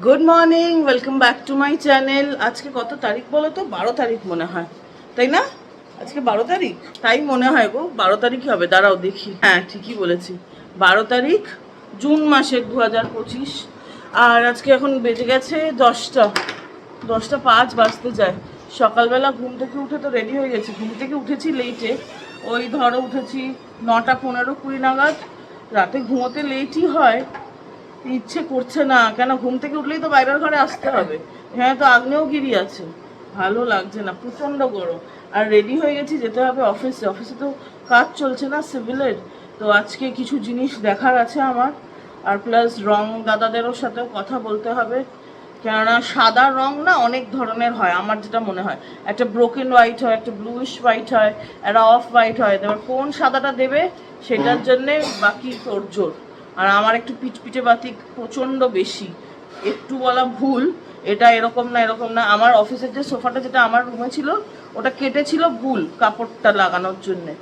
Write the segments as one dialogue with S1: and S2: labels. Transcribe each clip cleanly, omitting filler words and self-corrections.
S1: Good morning, welcome back to my channel. আজকে কত তারিখ বলো তো? 12 তারিখ মনে হয়, তাই না? আজকে 12 তারিখ, তাই মনে হয় গো। 12 তারিখই হবে, দাঁড়াও দেখি। হ্যাঁ, ঠিকই বলেছি, 12 তারিখ জুন মাসের 2025। আর আজকে এখন বেজে গেছে 10টা 5 বাজতে যায়। সকালবেলা ঘুম থেকে উঠে তো রেডি হয়ে গেছি। ঘুম থেকে উঠেছি লেটে, ওই ধরো উঠেছি 9টা 15-20 নাগাদ। রাতে ঘুমোতে লেটই হয়, ইচ্ছে করছে না। কেন, ঘুম থেকে উঠলেই তো বাইরের ঘরে আসতে হবে। হ্যাঁ, তো আগ্নেয়গিরি আছে, ভালো লাগছে না, প্রচণ্ড গরম। আর রেডি হয়ে গেছি, যেতে হবে অফিসে। অফিসে তো কাজ চলছে না সিভিলের, তো আজকে কিছু জিনিস দেখার আছে আমার। আর প্লাস রং দাদাদেরও সাথেও কথা বলতে হবে, কেননা সাদা রং না অনেক ধরনের হয়। আমার যেটা মনে হয়, একটা ব্রোকেন হোয়াইট হয়, একটা ব্লুইশ হোয়াইট হয়, একটা অফ হোয়াইট হয়। এবার কোন সাদাটা দেবে সেটার জন্যে বাকি তোড়জোড়। আর আমার একটু পিচপিচে বাতিক প্রচণ্ড বেশি, একটু বলা ভুল। এটা এরকম না এরকম না, আমার অফিসের যে সোফাটা যেটা আমার রুমে ছিল, ওটা কেটেছিল ভুল কাপড়টা লাগানোর জন্যে।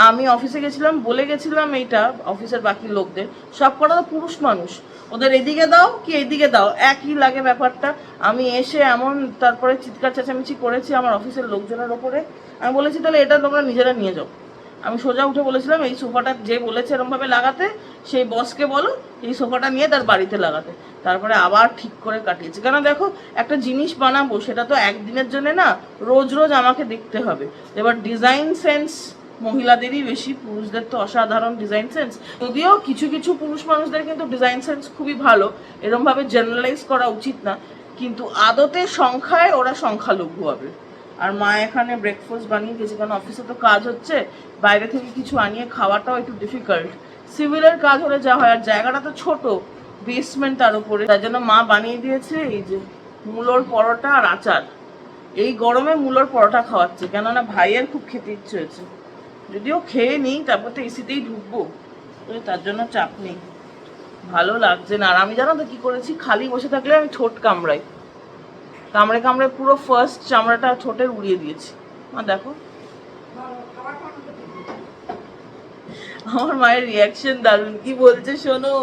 S1: আমি অফিসে গেছিলাম, বলে গেছিলাম এইটা অফিসের বাকি লোকদের, সব কটা তো পুরুষ মানুষ, ওদের এদিকে দাও কি এদিকে দাও একই লাগে ব্যাপারটা। আমি এসে এমন তারপরে চিৎকার চেঁচামেচি করেছি আমার অফিসের লোকজনের ওপরে। আমি বলেছি তাহলে এটা তোমরা নিজেরা নিয়ে যাও। আমি সোজা উঠে বলেছিলাম এই সোফাটা যে বলেছে এরমভাবে লাগাতে, সেই বসকে বলো এই সোফাটা নিয়ে তার বাড়িতে লাগাতে। তারপরে আবার ঠিক করে কাটিয়েছে। কেন দেখো, একটা জিনিস বানাবো সেটা তো একদিনের জন্য না, রোজ রোজ আমাকে দেখতে হবে। এবার ডিজাইন সেন্স মহিলাদেরই বেশি, পুরুষদের তো অসাধারণ ডিজাইন সেন্স। যদিও কিছু কিছু পুরুষ মানুষদের কিন্তু ডিজাইন সেন্স খুবই ভালো, এরমভাবে জেনারেলাইজ করা উচিত না, কিন্তু আদতে সংখ্যায় ওরা সংখ্যালঘু হবে। আর মা এখানে ব্রেকফাস্ট বানিয়ে গেছে, কারণ অফিসে তো কাজ হচ্ছে, বাইরে থেকে কিছু আনিয়ে খাওয়াটাও একটু ডিফিকাল্ট। সিভিলের কাজ হলে যা হয়, আর জায়গাটা তো ছোট, বেসমেন্ট তার উপরে, তার জন্য মা বানিয়ে দিয়েছে এই যে মূলোর পরোটা আর আচার। এই গরমে মূলোর পরোটা খাওয়াচ্ছে, কেননা ভাইয়ের খুব খেতে ইচ্ছে হয়েছে। যদিও খেয়ে নিই, তারপর তো এসিতেই ঢুকবো, তার জন্য চাপ নেই। ভালো লাগছে না। আর আমি জানো তো কি করেছি, খালি বসে থাকলে আমি ঠোঁট কামড়াই, কামড়ে কামড়ে পুরো ফার্স্ট চামড়াটা ঠোঁটের উড়িয়ে দিয়েছি। মা দেখো, আমার মায়ের রিয়াকশন দারুণ, কি বলছে শোনো।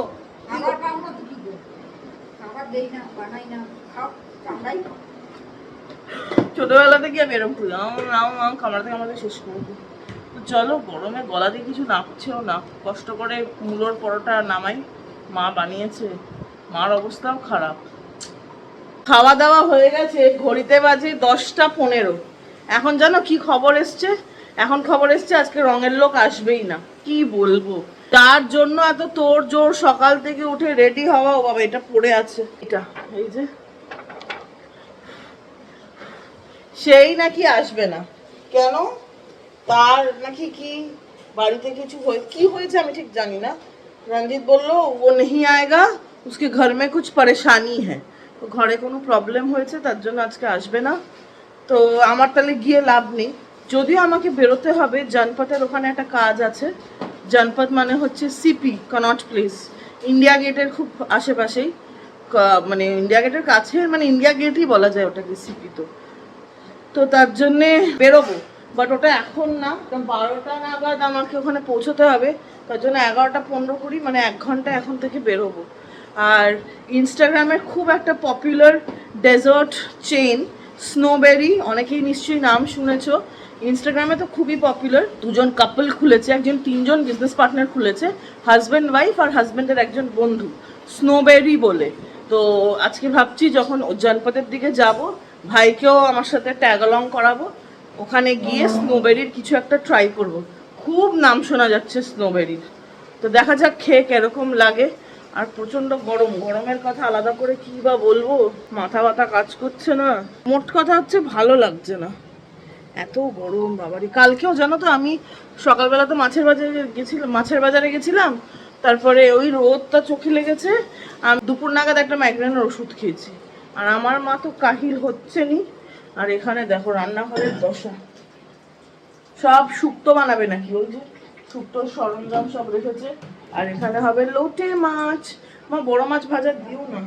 S1: ছোটবেলা থেকে আমি এরকম করি, কামড়াতে কামড়াতে শেষ করবো। তো চলো, গরমে গলা দিয়ে কিছু নাপছেও না, কষ্ট করে মূলোর পরোটা নামাই। মা বানিয়েছে, মার অবস্থাও খারাপ। খাওয়া দাওয়া হয়ে গেছে, ঘড়িতে বাজে 10টা 15। এখন জানো কি খবর এসছে? এখন খবর এসছে আজকে রঙের লোক আসবেই না। কি বলবো, তার জন্য এত তোর জোর, সকাল থেকে উঠে রেডি হওয়া। ও বাবা, এটা পড়ে আছে, এটা এই যে, সেই নাকি আসবে না। কেন? তার নাকি কি বাড়িতে কিছু কি হয়েছে আমি ঠিক জানি না। রঞ্জিত বললো ও নেই আয়েগা, উসকে ঘর মে কুছ পরেশানি হ্যায়, তো ঘরে কোনো প্রবলেম হয়েছে, তার জন্য আজকে আসবে না। তো আমার তাহলে গিয়ে লাভ নেই। যদিও আমাকে বেরোতে হবে, জনপথের ওখানে একটা কাজ আছে। জনপথ মানে হচ্ছে সিপি, কনট প্লেস, ইন্ডিয়া গেটের খুব আশেপাশেই, মানে ইন্ডিয়া গেটের কাছে, মানে ইন্ডিয়া গেটই বলা যায় ওটাকে, সিপি। তো তো তার জন্যে বেরোবো, বাট ওটা এখন না, কারণ 12টা নাগাদ আমাকে ওখানে পৌঁছতে হবে। তার জন্য 11টা 15-20, মানে 1 ঘন্টা এখন থেকে বেরোবো। আর ইনস্টাগ্রামের খুব একটা পপুলার ডেজার্ট চেইন স্নোবেরি, অনেকেই নিশ্চয়ই নাম শুনেছো। ইনস্টাগ্রামে তো খুবই পপুলার, দুজন কাপল খুলেছে, একজন 3জন বিজনেস পার্টনার খুলেছে, হাজব্যান্ড ওয়াইফ আর হাজব্যান্ডের একজন বন্ধু, স্নোবেরি বলে। তো আজকে ভাবছি যখন জনপথের দিকে যাব, ভাইকেও আমার সাথে ট্যাগ অলং করাবো, ওখানে গিয়ে স্নোবেরির কিছু একটা ট্রাই করব। খুব নাম শোনা যাচ্ছে স্নোবেরির, তো দেখা যাক খেয়ে কিরকম লাগে। আর প্রচণ্ড গরম, গরমের কথা আলাদা করে কী বা বলবো, মাথা ব্যথা কাজ করছে না। মোট কথা হচ্ছে ভালো লাগছে না, এত গরম বাবারি। কালকেও জানো তো, আমি সকালবেলা তো মাছের বাজারে গেছিলাম, তারপরে ওই রোদটা চোখে লেগেছে, আমি দুপুর নাগাদ একটা মাইগ্রেনের ওষুধ খেয়েছি। আর আমার মা তো কাহিল হচ্ছে নি। আর এখানে দেখো রান্নাঘরের দশা, সব শুক্তো বানাবে নাকি, ওই যে শুক্তোর সরঞ্জাম সব রেখেছে। আর এখানে হবে লোটে মাছ। মা বড় মাছ ভাজা দিও না।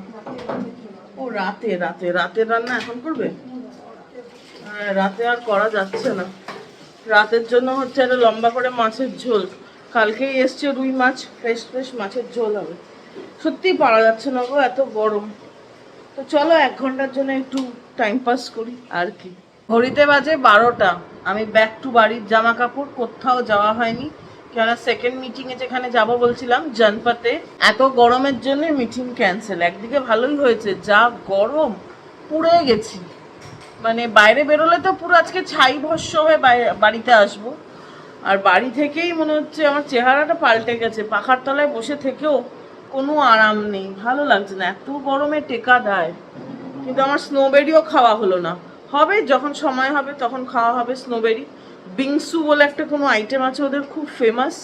S1: ও রাতে রাতে রাতের রান্না এখন করবে? রাতে আর করা যাচ্ছে না, রাতের জন্য হচ্ছে একটা লম্বা করে মাছের ঝোল। কালকেই এসছে রুই মাছ, ফ্রেশ ফ্রেশ মাছের ঝোল হবে। সত্যিই পারা যাচ্ছে না গো, এত গরম। তো চলো 1 ঘন্টার জন্য একটু টাইম পাস করি আর কি। ঘড়িতে বাজে 12টা। আমি ব্যাক টু বাড়ির জামা কাপড়, কোথাও যাওয়া হয়নি, কেননা সেকেন্ড মিটিংয়ে যেখানে যাব বলছিলাম জনপথে, এত গরমের জন্য মিটিং ক্যান্সেল। একদিকে ভালোই হয়েছে, যা গরম, পুড়ে গেছি। মানে বাইরে বেরোলে তো পুরো আজকে ছাই ভস্য হয়ে বাড়িতে আসবো। আর বাড়ি থেকেই মনে হচ্ছে আমার চেহারাটা পাল্টে গেছে, পাখার তলায় বসে থেকেও কোনো আরাম নেই, ভালো লাগছে না, এত গরমে টেকা দেয়। কিন্তু আমার স্নোবেরিও খাওয়া হলো না, হবে যখন সময় হবে তখন খাওয়া হবে স্নোবেরি। বিংসু বলে একটা কোনো আইটেম আছে ওদের, খুব ফেমাস।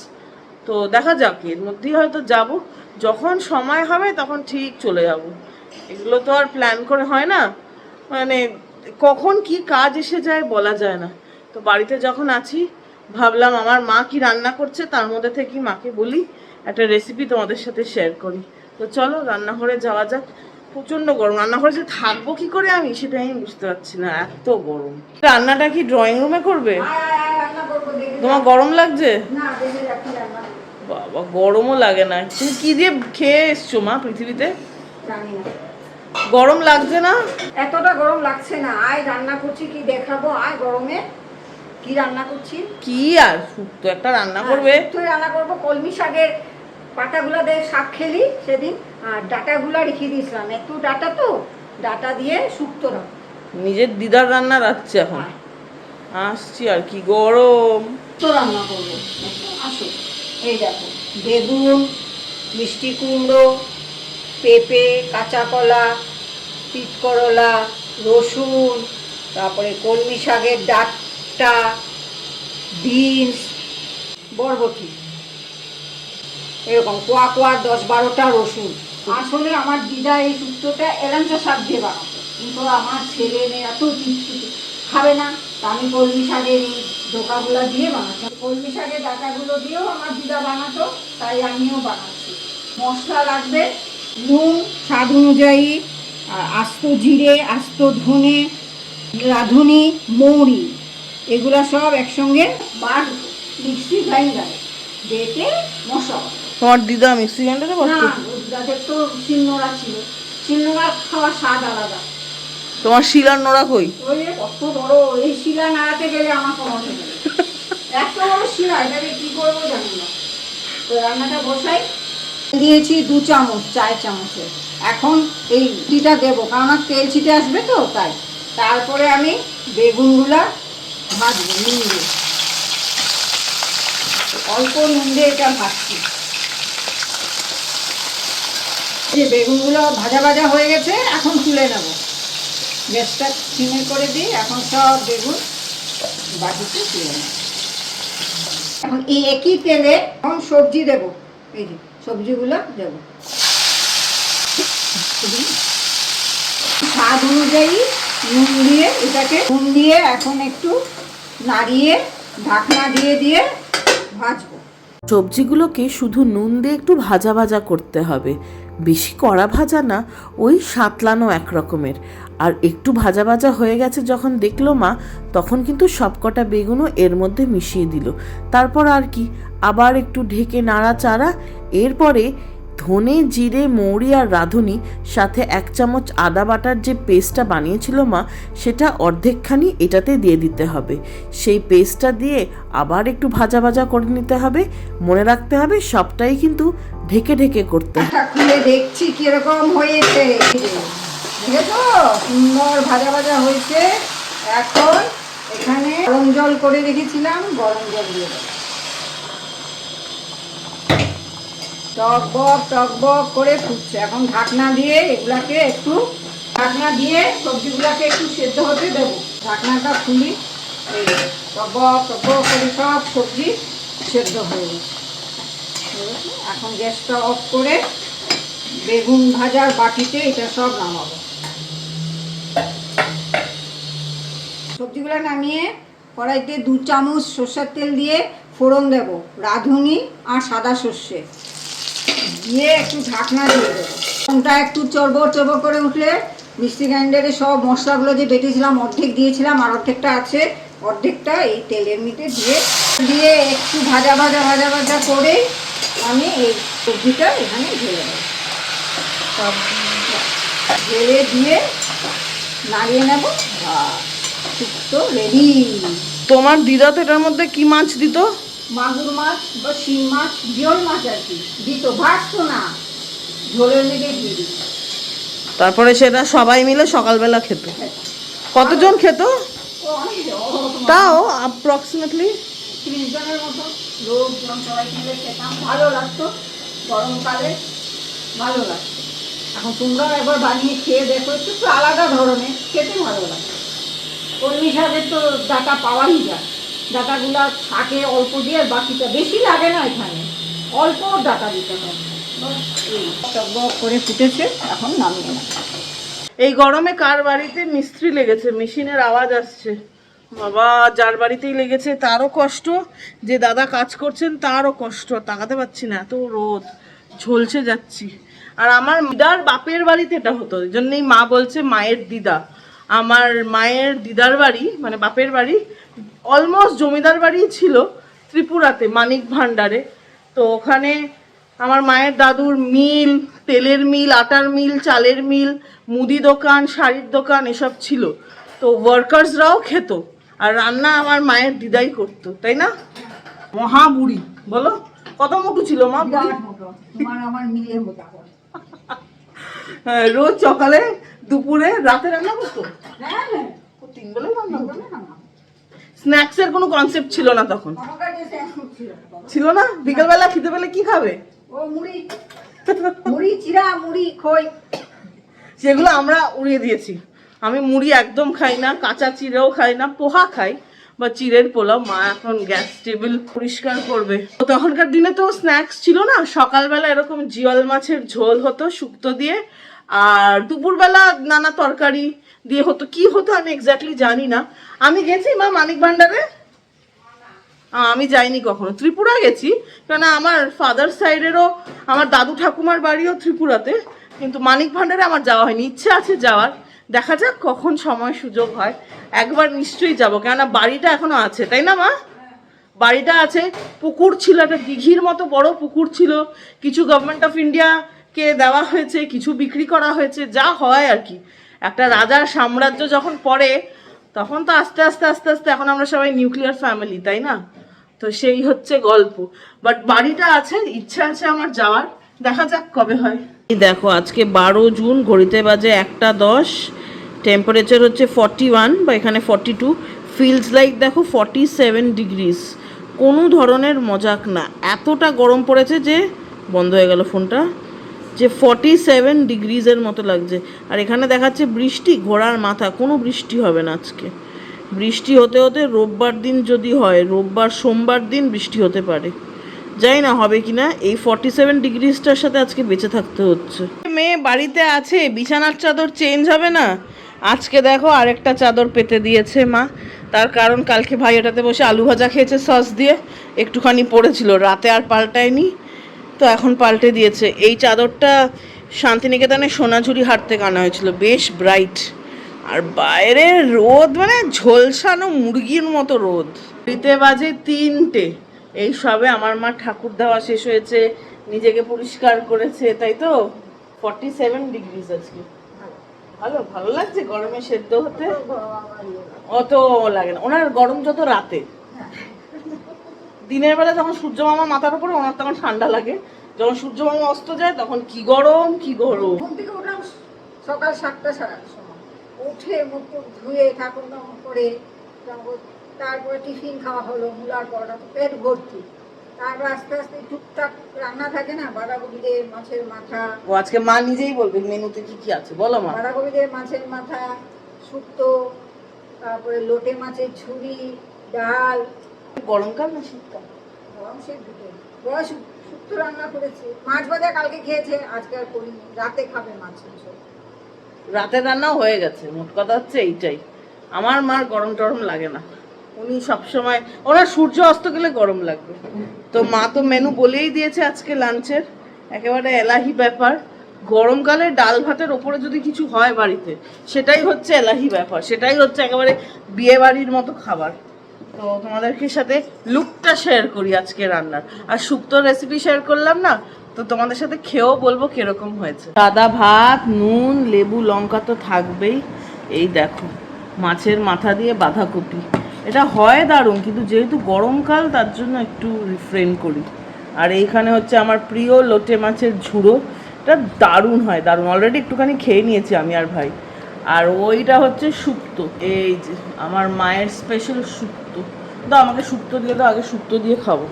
S1: তো দেখা যাক, এর মধ্যেই হয়তো যাব, যখন সময় হবে তখন ঠিক চলে যাব। এগুলো তো আর প্ল্যান করে হয় না, মানে কখন কি কাজ এসে যায় বলা যায় না। তো বাড়িতে যখন আছি ভাবলাম আমার মা কি রান্না করছে তার মধ্যে থেকে মাকে বলি একটা রেসিপি তোমাদের সাথে শেয়ার করি। তো চলো রান্নাঘরে যাওয়া যাক। প্রচণ্ড গরম, রান্নাঘরে যে থাকবো কি করে আমি সেটা আমি বুঝতে পারছি না, এত গরম। রান্নাটা কি ড্রয়িং রুমে করবে? তোমার গরম লাগছে? বাবা, গরমও লাগে না। তুমি কি দিয়ে খেয়ে এসছো মা পৃথিবীতে? গরম লাগছে না?
S2: এতটা গরম লাগছে না। আয় রান্না করছি, কি দেখাবো। আয় গরমে কি রান্না করছি।
S1: কি আর শুক্তো একটা রান্না করবে?
S2: তুই রান্না করবো কলমি শাকের পাতাগুলো দিয়ে শাক খেলি সেদিন, আর ডাটাগুলো রেখে দিয়েছিলাম, একটু ডাটা তো, ডাটা দিয়ে শুক্তো রাখ।
S1: নিজের দিদার রান্না রাখছে এখন। আসছি আর কি, গরম
S2: তো রান্না করবো। আসো, এই দেখো বেগুন, মিষ্টি কুমড়ো, পেঁপে, কাঁচা কলা, তিত করলা, রসুন, তারপরে কলমি শাকের ডাঁটা, বিনস, বরবটি, এরকম কোয়া কোয়া 10-12টা রসুন। আসলে আমার দিদা এই শুক্তোটা এলাঞ্চা শাক দিয়ে বানাতো, কিন্তু আমার ছেলে মেয়ে এত খাবে না, তা আমি কলমি শাকের এই ডোকাগুলো দিয়ে বানাচ্ছি। কলমি শাকের ডাঁটাগুলো দিয়েও আমার দিদা বানাতো, তাই আমিও বানাচ্ছি। মশলা লাগবে নুন স্বাদ অনুযায়ী, আস্ত জিরে, আস্ত ধনে, রাঁধুনি, মৌরি, এগুলো সব একসঙ্গে বাটবো মিক্সি গ্রাইন্ডারে, বেটে মশলা।
S1: তোমার দিদা মিক্সি গ্রাইন্ডারে বাটতো?
S2: না, যাদের তো শিলনোড়া ছিল, শিলনোড়া খাওয়ার স্বাদ আলাদা।
S1: তোমার শিলার নোড়া কই?
S2: ওই কত বড়, এই শিলা নাড়াতে গেলে আমার কমা হয়ে যাবে। এত বড় শিলা, এটাকে কি করবো জানি না। তো রান্নাটা বসাই। দিয়েছি 2 চামচ, 4 চামচের। এখন এই টিটা দেবো, কারণ তেল ছিটে আসবে তো, তাই। তারপরে আমি বেগুনগুলা ভাজবো নুন দিয়ে, অল্প নুন দিয়ে এটা ভাজছি। যে বেগুনগুলো ভাজা ভাজা হয়ে গেছে, এখন তুলে নেব। গ্যাসটা সিমে করে দিই। এখন সব বেগুন বাটিতে তুলে নেব। এখন এই একই তেলে এখন সবজি দেব, এই যে সবজিগুলো দেব। স্বাদ অনুযায়ী নুন দিয়ে, এটাকে নুন দিয়ে এখন একটু নাড়িয়ে ঢাকনা দিয়ে দিয়ে ভাজবো।
S1: সবজিগুলোকে শুধু নুন দিয়ে একটু ভাজা ভাজা করতে হবে, বেশি কড়া ভাজা না, ওই সাতলানো এক রকমের। আর একটু ভাজা ভাজা হয়ে গেছে যখন দেখলো মা, তখন কিন্তু সবকটা বেগুনও এর মধ্যে মিশিয়ে দিল। তারপর আর কি, আবার একটু ঢেকে নাড়াচাড়া। এরপরে ধনে, জিরে, মৌরি আর রাঁধুনি, সাথে 1 চামচ আদা বাটার যে পেস্টটা বানিয়েছিল মা, সেটা অর্ধেকখানি এটাতে দিয়ে দিতে হবে। সেই পেস্টটা দিয়ে আবার একটু ভাজা ভাজা করে নিতে হবে। মনে রাখতে হবে সবটাই কিন্তু ঢেকে ঢেকে করতে হবে।
S2: খুলে দেখছি কিরকম হয়েছে, দেখেছো সুন্দর ভাজা ভাজা হয়েছে। এখন এখানে গরম জল করে রেখেছিলাম, গরম জল দিয়ে দেবো। টকবক টকবক করে ফুটছে। এখন ঢাকনা দিয়ে এগুলাকে একটু, ঢাকনা দিয়ে সবজিগুলাকে একটু সেদ্ধ হতে দেবো। ঢাকনাটা খুলি, এই টকবক টকবক করে সব সবজি সেদ্ধ হয়ে গেছে। এখন গ্যাসটা অফ করে বেগুন ভাজার বাটিতে এটা সব নামাবো। সবজিগুলো নামিয়ে কড়াইতে 2 চামচ সরষের তেল দিয়ে ফোড়ন দেব, রাঁধুনি আর সাদা সর্ষে দিয়ে একটু ঢাকনা দিয়ে দেবো। ফোড়নটা একটু চড়বড় চড়বড় করে উঠলে মিক্সি গ্রাইন্ডারে সব মশলাগুলো যে বেটেছিলাম অর্ধেক দিয়েছিলাম, আর অর্ধেকটা আছে, অর্ধেকটা এই তেলের মধ্যে দিয়ে একটু ভাজা ভাজা ভাজা ভাজা করে আমি এই সবজিটা এখানে ঢেলে দেবো। সব ঢেলে দিয়ে নাড়িয়ে নেবো, শুক্তো রেডি।
S1: তোমার দিদা তো এটার মধ্যে কি মাছ দিত?
S2: মাগুর মাছ বা শিং মাছ, জিওল মাছ আর কি দিত, ভাজতো না, ঝোলের লেগে দিয়ে দিত।
S1: তারপরে সেটা সবাই মিলে সকালবেলা খেত। কতজন খেত
S2: ও অনেক,
S1: তাও? অ্যাপ্রক্সিমেটলি
S2: 30 জনের মতো লোকজন সবাই মিলে খেতাম, ভালো লাগতো গরমকালে, ভালো লাগতো। এখন তোমরাও একবার বানিয়ে খেয়ে দেখো, একটু একটু আলাদা ধরনের, খেতে ভালো লাগে। কলমি শাকের তো ডাটা পাওয়াই যায়, ডাটাগুলা থাকে অল্প দিয়ে, বাকিটা বেশি লাগে না, এখানে অল্প ডাটা দিতে হবে। এই টকবক করে ফুটেছে, এখন নামিয়ে না।
S1: এই গরমে কার বাড়িতে মিস্ত্রি লেগেছে? মেশিনের আওয়াজ আসছে বাবা। যার বাড়িতেই লেগেছে তারও কষ্ট, যে দাদা কাজ করছেন তারও কষ্ট। তাকাতে পারছি না, এত রোদ, ঝলসে যাচ্ছি। আর আমার দিদার বাপের বাড়িতে এটা হতো, এই জন্যই মা বলছে মায়ের দিদা। আমার মায়ের দিদার বাড়ি মানে বাপের বাড়ি অলমোস্ট জমিদার বাড়ি ছিল ত্রিপুরাতে, মানিক ভান্ডারে। তো ওখানে আমার মায়ের দাদুর মিল, তেলের মিল, আটার মিল, চালের মিল, মুদি দোকান, শাড়ির দোকান এসব ছিল। তো ওয়ার্কার্সরাও খেত, আর রান্না আমার মায়ের দিদাই করতো, তাই না? মহা বুড়ি বলো, কত মোটু ছিল মা?
S2: তোমার আমার মিলের মতো করে।
S1: হ্যাঁ, রোজ সকালে দুপুরে রাতে রান্না করতো।
S2: হ্যাঁ,
S1: ও 3 বেলাই রান্না করতো।
S2: না,
S1: স্ন্যাক্সের কোনো কনসেপ্ট ছিল না তখন,
S2: আমার কাছে স্ন্যাক্স ছিল না।
S1: ছিল না। বিকেলবেলা খিদে পেলে কি খাবে?
S2: ও মুড়ি, মুড়ি চিরা, মুড়ি খই,
S1: সেগুলো আমরা উড়িয়ে দিয়েছি। আমি মুড়ি একদম খাই না, কাঁচা চিড়েও খাই না, পোহা খাই বা চিড়ের পোলাও। মা এখন গ্যাস টেবিল পরিষ্কার করবে। তো তখনকার দিনে তো স্ন্যাক্স ছিল না। সকালবেলা এরকম জিওল মাছের ঝোল হতো শুক্তো দিয়ে, আর দুপুরবেলা নানা তরকারি দিয়ে হতো। কি হতো আমি এক্স্যাক্টলি জানি না। আমি গেছি মা মানিক ভান্ডারে, আমি যাইনি কখনো। ত্রিপুরা গেছি, কেন আমার ফাদার সাইডেরও আমার দাদু ঠাকুমার বাড়িও ত্রিপুরাতে, কিন্তু মানিক ভান্ডারে আমার যাওয়া হয়নি। ইচ্ছে আছে যাওয়ার, দেখা যাক কখন সময় সুযোগ হয়। একবার নিশ্চয়ই যাবো, কেননা বাড়িটা এখনো আছে, তাই না মা? বাড়িটা আছে, পুকুর ছিল, একটা দিঘির মতো বড় পুকুর ছিল। কিছু গভর্নমেন্ট অফ ইন্ডিয়াকে দেওয়া হয়েছে, কিছু বিক্রি করা হয়েছে, যা হয় আর কি। একটা রাজার সাম্রাজ্য যখন পড়ে তখন তো আস্তে আস্তে আস্তে আস্তে এখন আমরা সবাই নিউক্লিয়ার ফ্যামিলি, তাই না? তো সেই হচ্ছে গল্প। বাট বাড়িটা আছে, ইচ্ছা আছে আমার যাওয়ার, দেখা যাক কবে হয়। দেখো আজকে 12 জুন, ঘড়িতে বাজে 1:10, টেম্পারেচার হচ্ছে 41 বা এখানে 42, ফিলস লাইক দেখো 47 ডিগ্রিজ। কোনো ধরনের মজাক না, এতটা গরম পড়েছে যে বন্ধ হয়ে গেল ফোনটা, যে 47 ডিগ্রিজের মতো লাগছে। আর এখানে দেখাচ্ছে বৃষ্টি, ঘোড়ার মাথা, কোনো বৃষ্টি হবে না আজকে। বৃষ্টি হতে হতে রোববার দিন যদি হয়, রোববার সোমবার দিন বৃষ্টি হতে পারে, জানি না হবে কিনা। এই 47 ডিগ্রিজটার সাথে আজকে বেঁচে থাকতে হচ্ছে। মেয়ে বাড়িতে আছে, বিছানার চাদর চেঞ্জ হবে না। আজকে দেখো আরেকটা চাদর পেতে দিয়েছে মা, তার কারণ কালকে ভাই এটাতে বসে আলু ভাজা খেয়েছে সস দিয়ে, একটুখানি পড়েছিল, রাতে আর পাল্টায়নি, তো এখন পাল্টে দিয়েছে। এই চাদরটা শান্তিনিকেতনে সোনাঝুরি হাট থেকে আনা হয়েছিল, বেশ ব্রাইট। আর বাইরে রোদ মানে ঝলসানো মুরগির মতো রোদ। ঘড়িতে বাজে 3টে, এই সবে আমার মা ঠাকুর দেওয়া শেষ হয়েছে, নিজেকে পরিষ্কার করেছে, তাই তো। 47 ডিগ্রিজ আজকে, ভালো ভালো লাগছে গরমে সেদ্ধ হতে। অত লাগে না ওনার গরম, যত রাতে। দিনের বেলা যখন সূর্য মামা মাথার উপরে, ওনার তখন ঠান্ডা লাগে। যখন সূর্য মামা অস্ত যায় তখন কি গরম, কি গরম।
S2: ঘুম থেকে উঠলাম সকাল 7টা সাড়ে 8টার সময়, উঠে মুখ টুক ধুয়ে ঠাকুর নাম করে তারপরে টিফিন খাওয়া হলো, মুলার পরোটা, তো পেট ভর্তি। তারপর আস্তে আস্তে টুকটাক রান্না থাকে না, বাঁধাকপি দিয়ে মাছের মাথা।
S1: ও আজকে মা নিজেই বলবে মেনুতে কি কি আছে, বলো মা।
S2: বাঁধাকপি দিয়ে মাছের মাথা, শুক্তো, তারপরে লোটে মাছের ঝুড়ি, ডাল।
S1: গরমকাল না শীতকাল?
S2: গরম সে দুটো বয়স। শুক্তো রান্না করেছে, মাছ ভাজা কালকে খেয়েছে, আজকে আর করিনি, রাতে খাবে মাছ।
S1: রাতের রান্নাও হয়ে গেছে। মোট কথা হচ্ছে এইটাই, আমার মার গরম টরম লাগে না। উনি সবসময়, ওনার সূর্য অস্ত গেলে গরম লাগবে। তো মা তো মেনু বলেই দিয়েছে আজকে লাঞ্চের, একেবারে এলাহি ব্যাপার। গরমকালে ডাল ভাতের ওপরে যদি কিছু হয় বাড়িতে, সেটাই হচ্ছে এলাহি ব্যাপার, সেটাই হচ্ছে একেবারে বিয়ে বাড়ির মতো খাবার। তো তোমাদেরকে সাথে লুকটা শেয়ার করি আজকে রান্নার, আর শুক্তোর রেসিপি শেয়ার করলাম না, তো তোমাদের সাথে খেয়েও বলবো কিরকম হয়েছে। সাদা ভাত, নুন, লেবু, লঙ্কা তো থাকবেই। এই দেখো মাছের মাথা দিয়ে বাঁধাকপি, এটা হয় দারুণ, কিন্তু যেহেতু গরমকাল তার জন্য একটু রিফ্রেন করি। আর এইখানে হচ্ছে আমার প্রিয় লোটে মাছের ঝুড়ো, এটা দারুণ হয়, দারুণ। অলরেডি একটুখানি খেয়ে নিয়েছি আমি আর ভাই। আর ওইটা হচ্ছে শুক্তো, এই যে আমার মায়ের স্পেশাল শুক্তো। দাও আমাকে শুক্তো দিয়ে দাও, আগে শুক্তো দিয়ে খাবো।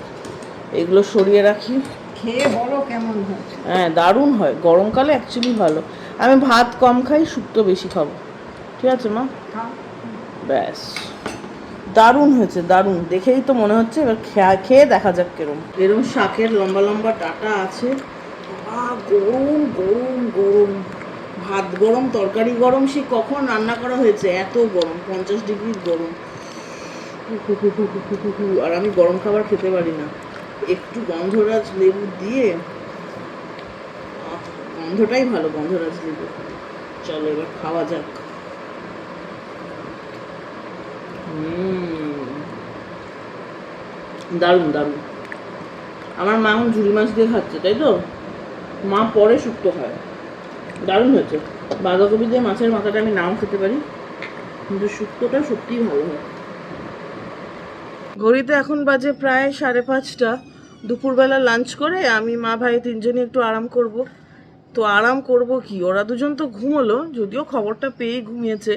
S1: এগুলো সরিয়ে রাখি।
S2: খেয়ে বলো কেমন হয়েছে।
S1: হ্যাঁ দারুণ হয়, গরমকালে অ্যাকচুয়ালি ভালো। আমি ভাত কম খাই, শুক্তো বেশি খাবো। ঠিক আছে মা, ব্যাস দারুণ হয়েছে, দারুণ। দেখেই তো মনে হচ্ছে, এবার খেয়ে দেখা যাক কিরম। এরকম শাকের লম্বা লম্বা ডাঁটা আছে। গরম গরম গরম ভাত, গরম তরকারি, গরম। সে কখন রান্না করা হয়েছে, এত গরম, 50 ডিগ্রি গরম। আর আমি গরম খাবার খেতে পারি না। একটু গন্ধরাজ লেবু দিয়ে, গন্ধটাই ভালো, গন্ধরাজ লেবু। চলো এবার খাওয়া যাক। দারুণ দারুণ। আমার মা এখন ঝুড়ি মাছ দিয়ে খাচ্ছে, তাই তো? মা পরে শুক্তো খায়। দারুণ হয়েছে। বাঁধাকপি দিয়ে মাছের মাথাটা আমি নাও খেতে পারি, কিন্তু শুক্তোটা সত্যিই ভালো হয়। ঘড়িতে এখন বাজে প্রায় 5:30। দুপুরবেলা লাঞ্চ করে আমি মা ভাই তিনজনই একটু আরাম করব। তো আরাম করব কি, ওরা দুজন তো ঘুমোলো, যদিও খবরটা পেয়েই ঘুমিয়েছে।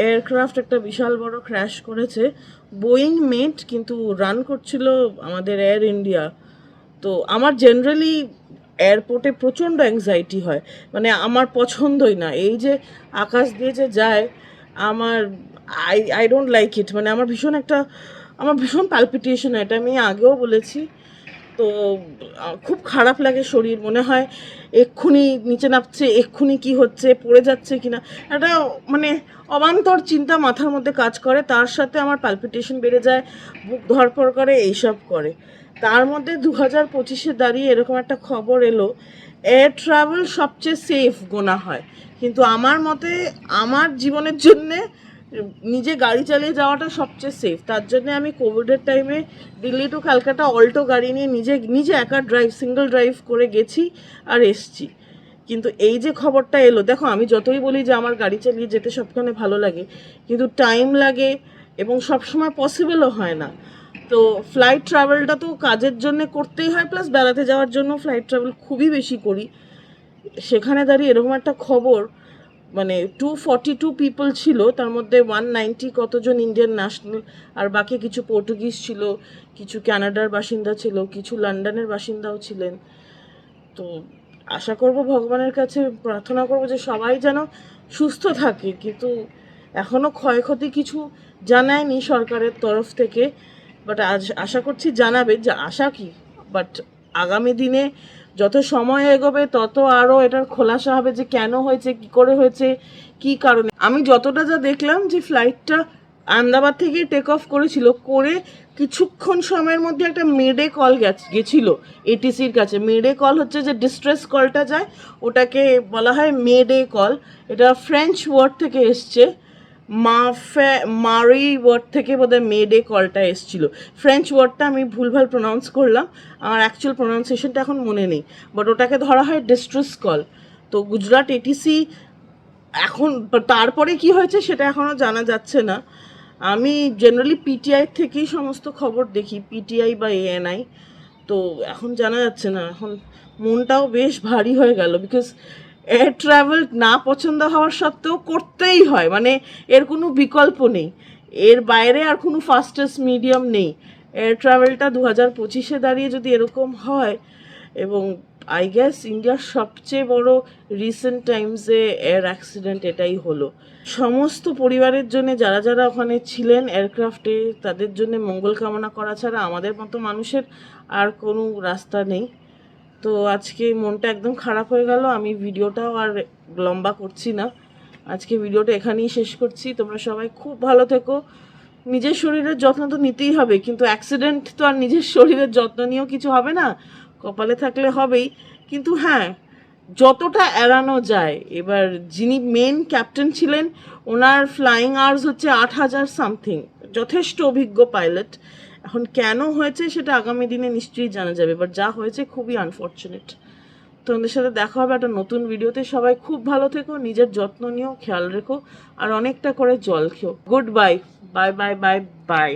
S1: এয়ারক্রাফট একটা বিশাল বড় ক্র্যাশ করেছে, বোয়িং মেড, কিন্তু রান করছিল আমাদের এয়ার ইন্ডিয়া। তো আমার জেনারেলি এয়ারপোর্টে প্রচণ্ড অ্যাংজাইটি হয়, মানে আমার পছন্দই না এই যে আকাশ দিয়ে যে যায়। আমার আই ডোন্ট লাইক ইট, মানে আমার ভীষণ পালপিটেশন, এটা আমি আগেও বলেছি। তো খুব খারাপ লাগে শরীর, মনে হয় এক্ষুনি নিচে নামছে, এক্ষুনি কি হচ্ছে, পড়ে যাচ্ছে কিনা, একটা মানে অবান্তর চিন্তা মাথার মধ্যে কাজ করে। তার সাথে আমার পালপিটেশন বেড়ে যায়, বুক ধড়ফড় করে, এইসব করে। তার মধ্যে 2025-এ দাঁড়িয়ে এরকম একটা খবর এলো, এয়ার ট্রাভেল সবচেয়ে সেফ গোনা হয়, কিন্তু আমার মতে আমার জীবনের জন্যে নিজে গাড়ি চালিয়ে যাওয়াটা সবচেয়ে সেফ। তার জন্য আমি কোভিডের টাইমে দিল্লি টু ক্যালকাটা অল্টো গাড়ি নিয়ে নিজে একা সিঙ্গল ড্রাইভ করে গেছি আর এসছি। কিন্তু এই যে খবরটা এলো, দেখো আমি যতই বলি যে আমার গাড়ি চালিয়ে যেতে সবখানে ভালো লাগে, কিন্তু টাইম লাগে এবং সবসময় পসিবলও হয় না। তো ফ্লাইট ট্রাভেলটা তো কাজের জন্য করতেই হয়, প্লাস বেড়াতে যাওয়ার জন্য ফ্লাইট ট্রাভেল খুবই বেশি করি। সেখানে দাঁড়িয়ে এরকম একটা খবর, মানে 242 পিপল ছিল, তার মধ্যে 190 কতজন ইন্ডিয়ান ন্যাশনাল, আর বাকি কিছু পর্তুগিজ ছিল, কিছু কানাডার বাসিন্দা ছিল, কিছু লন্ডনের বাসিন্দাও ছিলেন। তো আশা করব, ভগবানের কাছে প্রার্থনা করব যে সবাই যেন সুস্থ থাকে, কিন্তু এখনও ক্ষয়ক্ষতি কিছু জানায়নি সরকারের তরফ থেকে, বাট আশা করছি জানাবে, যে আশা কি, বাট আগামী দিনে যত সময় এগোবে তত আরও এটার খোলাসা হবে যে কেন হয়েছে, কি করে হয়েছে, কি কারণে। আমি যতটা যা দেখলাম যে ফ্লাইটটা আহমেদাবাদ থেকে টেক অফ করেছিল, করে কিছুক্ষণ সময়ের মধ্যে একটা মেডে কল গেছিল এটিসির কাছে। মেডে কল হচ্ছে যে ডিস্ট্রেস কলটা যায়, ওটাকে বলা হয় মেডে কল। এটা ফ্রেঞ্চ ওয়ার্ড থেকে এসছে, মারি ওয়ার্ড থেকে বোধহয় মেডে কলটা এসেছিলো। ফ্রেঞ্চ ওয়ার্ডটা আমি ভুলভাল প্রোনাউন্স করলাম, আমার অ্যাকচুয়াল প্রোনাউন্সিয়েশনটা এখন মনে নেই, বাট ওটাকে ধরা হয় ডিস্ট্রেস কল। তো গুজরাট এটিসি এখন, তারপরে কি হয়েছে সেটা এখনও জানা যাচ্ছে না। আমি জেনারেলি পিটিআই থেকেই সমস্ত খবর দেখি, পিটিআই বা এএনআই। তো এখন জানা যাচ্ছে না, এখন মনটাও বেশ ভারী হয়ে গেল, বিকজ এয়ার ট্রাভেল না পছন্দ হওয়ার সত্ত্বেও করতেই হয়, মানে এর কোনো বিকল্প নেই, এর বাইরে আর কোনো ফাস্টেস্ট মিডিয়াম নেই। এয়ার ট্রাভেলটা 2025-এ দাঁড়িয়ে যদি এরকম হয়, এবং আই গেস ইন্ডিয়ার সবচেয়ে বড় রিসেন্ট টাইমসে এয়ার অ্যাক্সিডেন্ট এটাই হলো। সমস্ত পরিবারের জন্য যারা যারা ওখানে ছিলেন এয়ারক্রাফটে, তাদের জন্য মঙ্গল কামনা করা ছাড়া আমাদের মতো মানুষের আর কোনো রাস্তা নেই। তো আজকে মনটা একদম খারাপ হয়ে গেল, আমি ভিডিওটাও আর লম্বা করছি না, আজকে ভিডিওটা এখানেই শেষ করছি। তোমরা সবাই খুব ভালো থেকো, নিজের শরীরের যত্ন তো নিতেই হবে, কিন্তু অ্যাক্সিডেন্ট তো আর নিজের শরীরের যত্ন নিয়েও কিছু হবে না, কপালে থাকলে হবেই, কিন্তু হ্যাঁ যতটা এড়ানো যায়। এবার যিনি মেন ক্যাপ্টেন ছিলেন, ওনার ফ্লাইং আওয়ার্স হচ্ছে 8,000 সামথিং, যথেষ্ট অভিজ্ঞ পাইলট, এখন কেন হয়েছে সেটা আগামী দিনে নিশ্চয়ই জানা যাবে, বাট যা হয়েছে খুবই আনফর্চুনেট। তোমাদের সাথে দেখা হবে একটা নতুন ভিডিওতে। সবাই খুব ভালো থেকো, নিজের যত্ন নিও, খেয়াল রেখো, আর অনেকটা করে জল খেও। Good bye, bye bye bye bye.